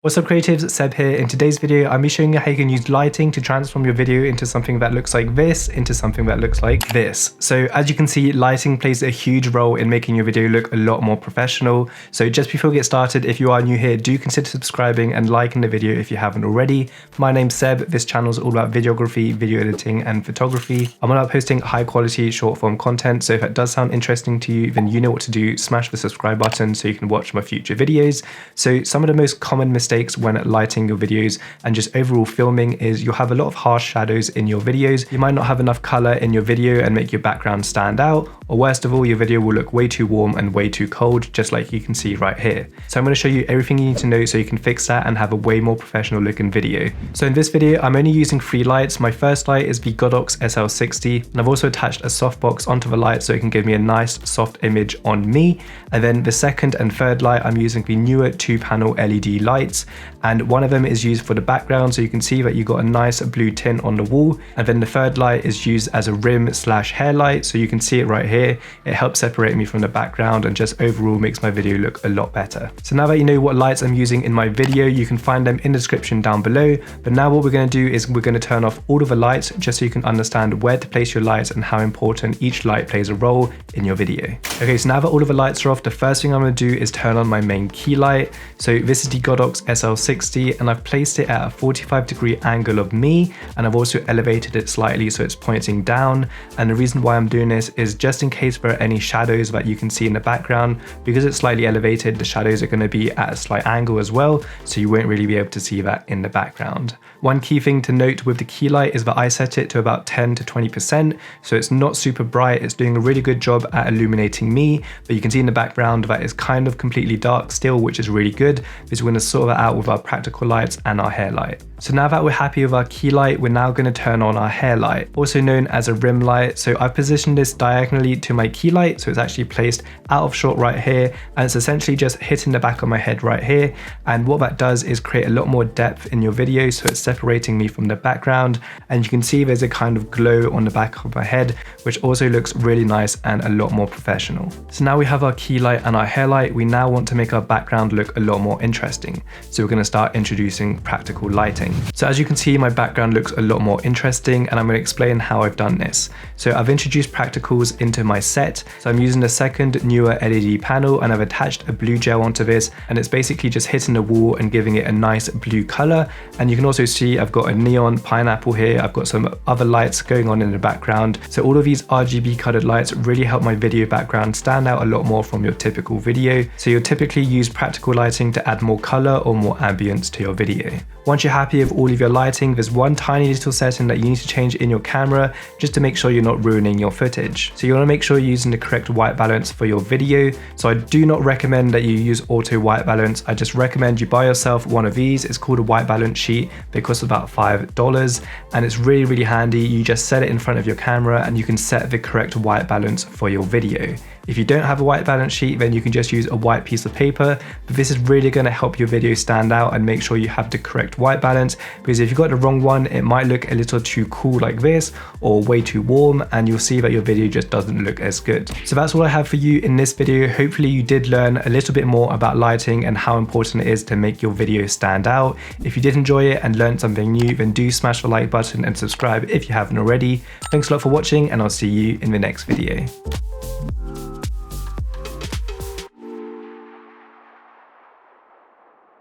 What's up creatives, Seb here. In today's video, I'm showing you how you can use lighting to transform your video into something that looks like this, into something that looks like this. So as you can see, lighting plays a huge role in making your video look a lot more professional. So just before we get started, if you are new here, do consider subscribing and liking the video if you haven't already. My name's Seb. This channel is all about videography, video editing, and photography. I'm all about posting high quality short form content. So if that does sound interesting to you, then you know what to do. Smash the subscribe button so you can watch my future videos. So some of the most common mistakes when lighting your videos and just overall filming is you'll have a lot of harsh shadows in your videos. You might not have enough color in your video and make your background stand out, or worst of all, your video will look way too warm and way too cold, just like you can see right here. So I'm going to show you everything you need to know so you can fix that and have a way more professional looking video. So in this video, I'm only using 3 lights. My first light is the Godox SL60, and I've also attached a softbox onto the light so it can give me a nice soft image on me. And then the second and third light, I'm using the newer 2-panel LED lights, and one of them is used for the background, so you can see that you got a nice blue tint on the wall. And then the third light is used as a rim/hair light, so you can see it right here. It helps separate me from the background and just overall makes my video look a lot better. So now that you know what lights I'm using in my video, you can find them in the description down below. But now what we're going to do is we're going to turn off all of the lights just so you can understand where to place your lights and how important each light plays a role in your video. Okay, so now that all of the lights are off, the first thing I'm going to do is turn on my main key light. So this is the Godox SL60, and I've placed it at a 45-degree angle of me, and I've also elevated it slightly so it's pointing down. And the reason why I'm doing this is just in case there are any shadows that you can see in the background. Because it's slightly elevated, the shadows are going to be at a slight angle as well, so you won't really be able to see that in the background. One key thing to note with the key light is that I set it to about 10 to 20%, so it's not super bright. It's doing a really good job at illuminating me, but you can see in the background that it's kind of completely dark still, which is really good because we're going to sort that out with our practical lights and our hair light. So now that we're happy with our key light, we're now going to turn on our hair light, also known as a rim light. So I've positioned this diagonally to my key light, so it's actually placed out of shot right here, and it's essentially just hitting the back of my head right here. And what that does is create a lot more depth in your video, so it's separating me from the background, and you can see there's a kind of glow on the back of my head, which also looks really nice and a lot more professional. So now we have our key light and our hair light, we now want to make our background look a lot more interesting. So we're going to start introducing practical lighting. So as you can see, my background looks a lot more interesting, and I'm going to explain how I've done this. So I've introduced practicals into my set. So I'm using the second newer LED panel, and I've attached a blue gel onto this, and it's basically just hitting the wall and giving it a nice blue color. And you can also see I've got a neon pineapple here. I've got some other lights going on in the background. So all of these RGB colored lights really help my video background stand out a lot more from your typical video. So you'll typically use practical lighting to add more color or more ambience to your video. Once you're happy with all of your lighting, there's one tiny little setting that you need to change in your camera just to make sure you're not ruining your footage. So you want to make sure you're using the correct white balance for your video. So I do not recommend that you use auto white balance. I just recommend you buy yourself one of these. It's called a white balance sheet. They cost about $5, and it's really, really handy. You just set it in front of your camera and you can set the correct white balance for your video. If you don't have a white balance sheet, then you can just use a white piece of paper, but this is really going to help your video stand out and make sure you have the correct white balance, because if you got the wrong one, it might look a little too cool like this or way too warm, and you'll see that your video just doesn't look as good. So that's all I have for you in this video. Hopefully you did learn a little bit more about lighting and how important it is to make your video stand out. If you did enjoy it and learned something new, then do smash the like button and subscribe if you haven't already. Thanks a lot for watching, and I'll see you in the next video.